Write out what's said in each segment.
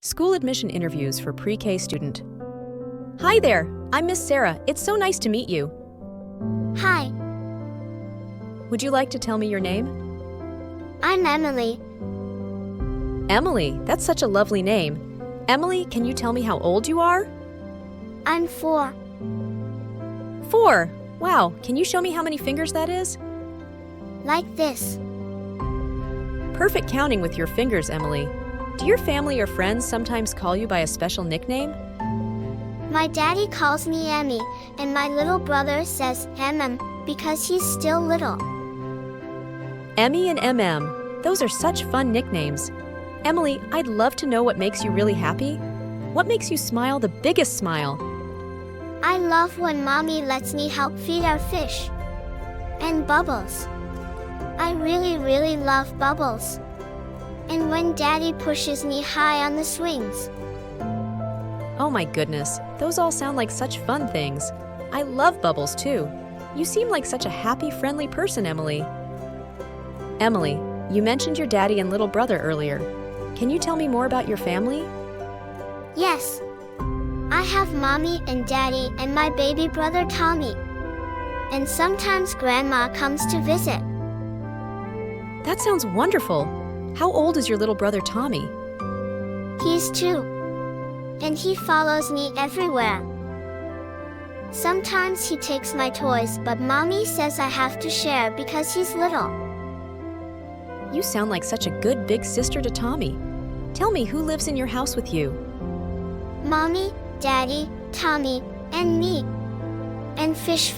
School admission interviews for pre-K student. Hi there, I'm Miss Sarah. It's so nice to meet you. Hi, Would you like to tell me your name? I'm Emily. Emily, that's such a lovely name. Emily, can you tell me how old you are? I'm 4. 4. Wow, can you show me how many fingers that is? Like this. Perfect counting with your fingers, Emily. Do your family or friends sometimes call you by a special nickname? My daddy calls me Emmy, and my little brother says because he's still little. Emmy and MM, those are such fun nicknames. Emily, I'd love to know what makes you really happy. What makes you smile the biggest smile? I love when Mommy lets me help feed our fish. And Bubbles. I really love Bubbles. And when Daddy pushes me high on the swings. Oh my goodness, those all sound like such fun things. I love Bubbles too. You seem like such a happy, friendly person, Emily. Emily, you mentioned your daddy and little brother earlier. Can you tell me more about your family? Yes. I have Mommy and Daddy and my baby brother Tommy. And sometimes Grandma comes to visit. That sounds wonderful. How old is your little brother Tommy? He's 2. And he follows me everywhere. Sometimes he takes my toys, but Mommy says I have to share because he's little. You sound like such a good big sister to Tommy. Tell me, who lives in your house with you? Mommy, Daddy, Tommy, and me. And Fish.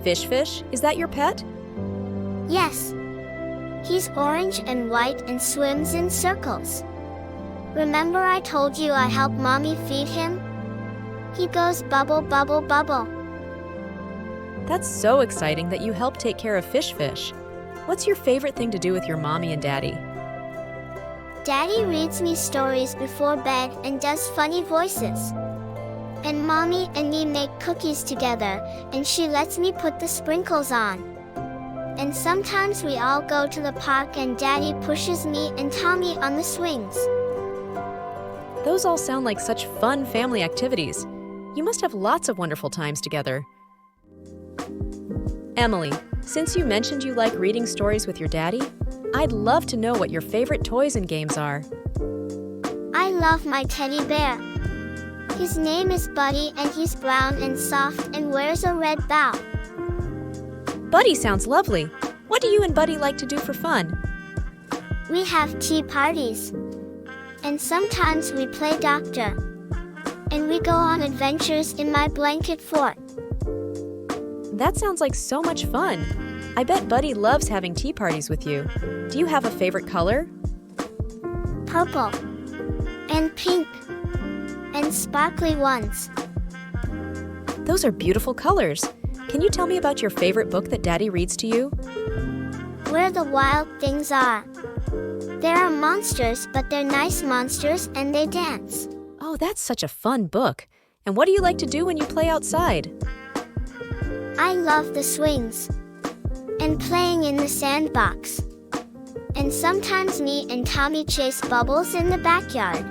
Fish? Is that your pet? Yes. He's orange and white and swims in circles. Remember I told you I help Mommy feed him? He goes bubble, bubble, bubble. That's so exciting that you help take care of Fish. What's your favorite thing to do with your mommy and daddy? Daddy reads me stories before bed and does funny voices. And Mommy and me make cookies together, and she lets me put the sprinkles on. And sometimes we all go to the park and Daddy pushes me and Tommy on the swings. Those all sound like such fun family activities. You must have lots of wonderful times together. Emily, since you mentioned you like reading stories with your daddy, I'd love to know what your favorite toys and games are. I love my teddy bear. His name is Buddy and he's brown and soft and wears a red bow. Buddy sounds lovely. What do you and Buddy like to do for fun? We have tea parties. And sometimes we play doctor. And we go on adventures in my blanket fort. That sounds like so much fun. I bet Buddy loves having tea parties with you. Do you have a favorite color? Purple. And pink. And sparkly ones. Those are beautiful colors. Can you tell me about your favorite book that Daddy reads to you? Where the Wild Things Are. There are monsters, but they're nice monsters and they dance. Oh, that's such a fun book. And what do you like to do when you play outside? I love the swings. And playing in the sandbox. And sometimes me and Tommy chase Bubbles in the backyard.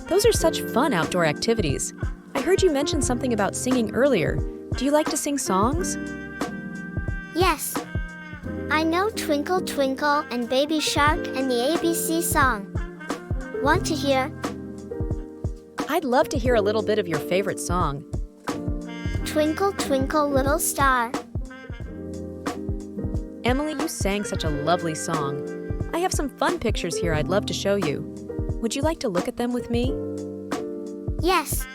Those are such fun outdoor activities. I heard you mention something about singing earlier. Do you like to sing songs? Yes. I know Twinkle Twinkle and Baby Shark and the ABC song. Want to hear? I'd love to hear a little bit of your favorite song. Twinkle Twinkle Little Star. Emily, you sang such a lovely song. I have some fun pictures here I'd love to show you. Would you like to look at them with me? Yes.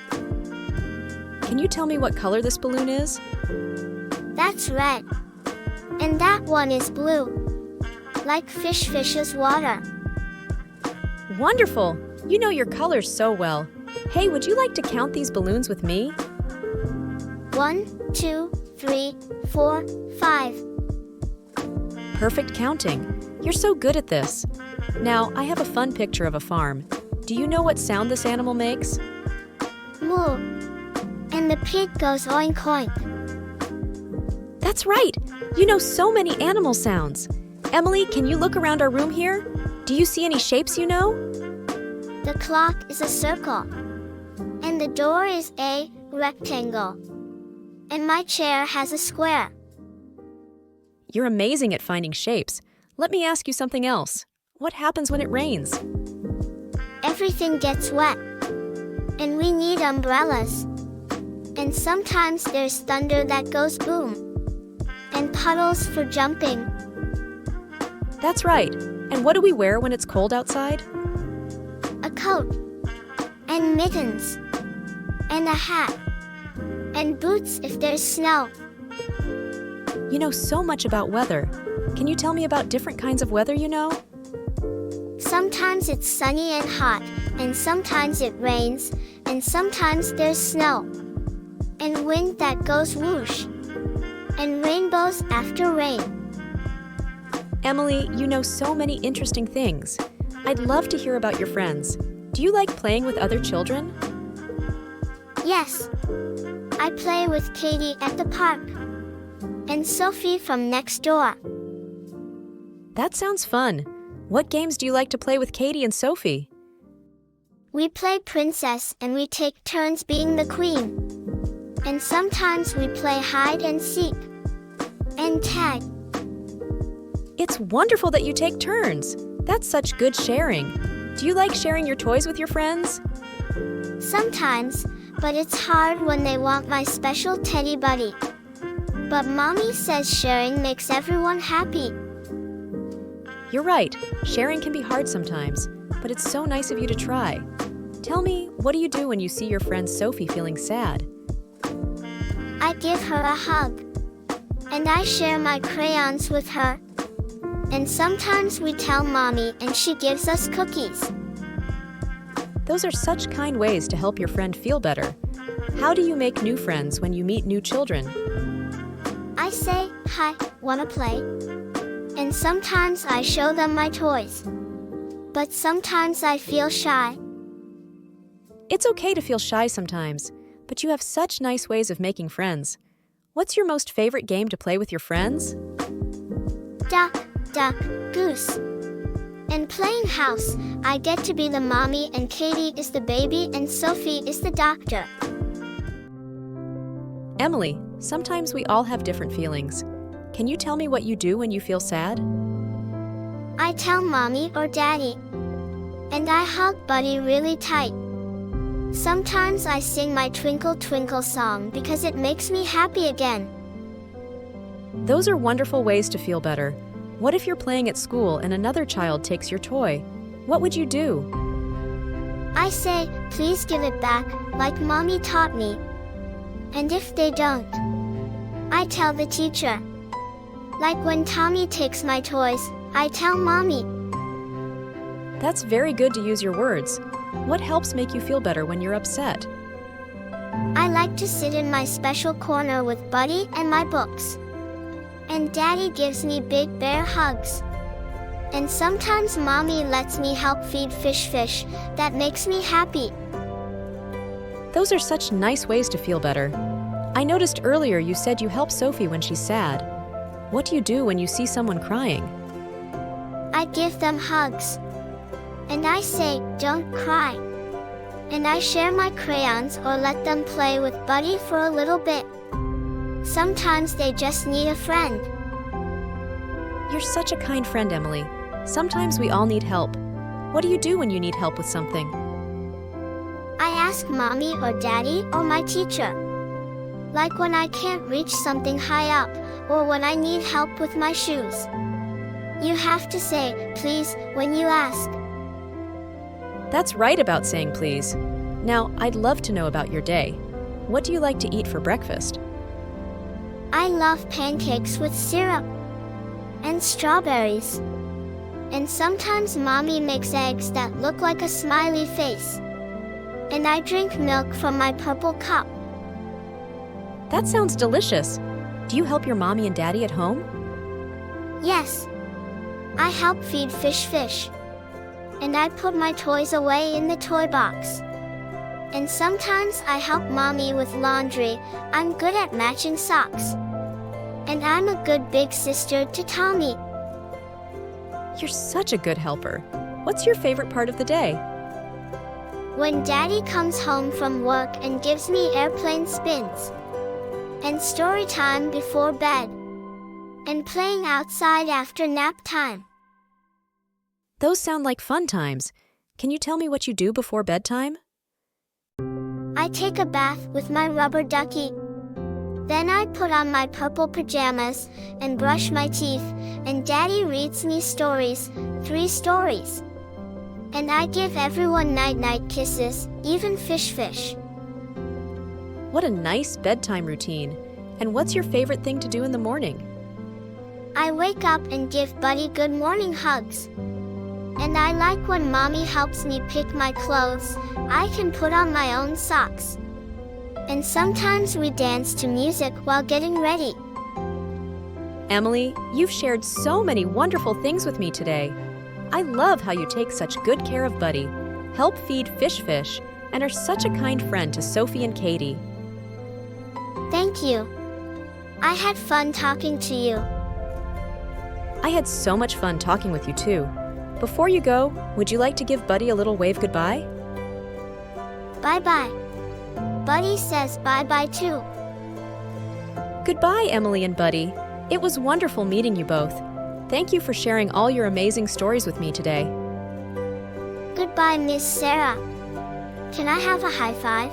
Can you tell me what color this balloon is? That's red. And that one is blue. Like Fish's water. Wonderful! You know your colors so well. Hey, would you like to count these balloons with me? 1, 2, 3, 4, 5. Perfect counting. You're so good at this. Now, I have a fun picture of a farm. Do you know what sound this animal makes? Moo. And the pig goes oink oink. That's right! You know so many animal sounds. Emily, can you look around our room here? Do you see any shapes you know? The clock is a circle. And the door is a rectangle. And my chair has a square. You're amazing at finding shapes. Let me ask you something else. What happens when it rains? Everything gets wet. And we need umbrellas. And sometimes there's thunder that goes boom. And puddles for jumping. That's right. And what do we wear when it's cold outside? A coat. And mittens. And a hat. And boots if there's snow. You know so much about weather. Can you tell me about different kinds of weather you know? Sometimes it's sunny and hot, and sometimes it rains, and sometimes there's snow. And wind that goes whoosh. And rainbows after rain. Emily, you know so many interesting things. I'd love to hear about your friends. Do you like playing with other children? Yes. I play with Katie at the park. And Sophie from next door. That sounds fun. What games do you like to play with Katie and Sophie? We play princess and we take turns being the queen. And sometimes we play hide and seek. And tag. It's wonderful that you take turns. That's such good sharing. Do you like sharing your toys with your friends? Sometimes, but it's hard when they want my special teddy buddy. But Mommy says sharing makes everyone happy. You're right. Sharing can be hard sometimes, but it's so nice of you to try. Tell me, what do you do when you see your friend Sophie feeling sad? I give her a hug. And I share my crayons with her. And sometimes we tell Mommy and she gives us cookies. Those are such kind ways to help your friend feel better. How do you make new friends when you meet new children? I say, "Hi, wanna play?" And sometimes I show them my toys. But sometimes I feel shy. It's okay to feel shy sometimes, but you have such nice ways of making friends. What's your most favorite game to play with your friends? Duck, duck, goose. And playing house, I get to be the mommy and Katie is the baby and Sophie is the doctor. Emily, sometimes we all have different feelings. Can you tell me what you do when you feel sad? I tell Mommy or Daddy. And I hug Buddy really tight. Sometimes I sing my Twinkle Twinkle song because it makes me happy again. Those are wonderful ways to feel better. What if you're playing at school and another child takes your toy? What would you do? I say, "Please give it back," like Mommy taught me. And if they don't, I tell the teacher. Like when Tommy takes my toys, I tell Mommy. That's very good to use your words. What helps make you feel better when you're upset? I like to sit in my special corner with Buddy and my books. And Daddy gives me big bear hugs. And sometimes Mommy lets me help feed fish. That makes me happy. Those are such nice ways to feel better. I noticed earlier you said you help Sophie when she's sad. What do you do when you see someone crying? I give them hugs. And I say, "Don't cry." And I share my crayons or let them play with Buddy for a little bit. Sometimes they just need a friend. You're such a kind friend, Emily. Sometimes we all need help. What do you do when you need help with something? I ask Mommy or Daddy or my teacher. Like when I can't reach something high up, or when I need help with my shoes. You have to say, "Please," when you ask. That's right about saying please. Now, I'd love to know about your day. What do you like to eat for breakfast? I love pancakes with syrup. And strawberries. And sometimes Mommy makes eggs that look like a smiley face. And I drink milk from my purple cup. That sounds delicious. Do you help your mommy and daddy at home? Yes. I help feed fish. And I put my toys away in the toy box. And sometimes I help Mommy with laundry. I'm good at matching socks. And I'm a good big sister to Tommy. You're such a good helper. What's your favorite part of the day? When Daddy comes home from work and gives me airplane spins. And story time before bed. And playing outside after nap time. Those sound like fun times. Can you tell me what you do before bedtime? I take a bath with my rubber ducky. Then I put on my purple pajamas and brush my teeth, and Daddy reads me stories, 3 stories. And I give everyone night-night kisses, even fish. What a nice bedtime routine. And what's your favorite thing to do in the morning? I wake up and give Buddy good morning hugs. And I like when Mommy helps me pick my clothes. I can put on my own socks. And sometimes we dance to music while getting ready. Emily, you've shared so many wonderful things with me today. I love how you take such good care of Buddy, help feed fish, and are such a kind friend to Sophie and Katie. Thank you. I had fun talking to you. I had so much fun talking with you too. Before you go, would you like to give Buddy a little wave goodbye? Bye-bye. Buddy says bye-bye too. Goodbye, Emily and Buddy. It was wonderful meeting you both. Thank you for sharing all your amazing stories with me today. Goodbye, Miss Sarah. Can I have a high five?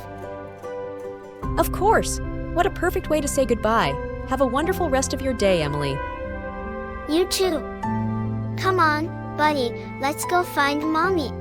Of course. What a perfect way to say goodbye. Have a wonderful rest of your day, Emily. You too. Come on, Buddy, let's go find Mommy.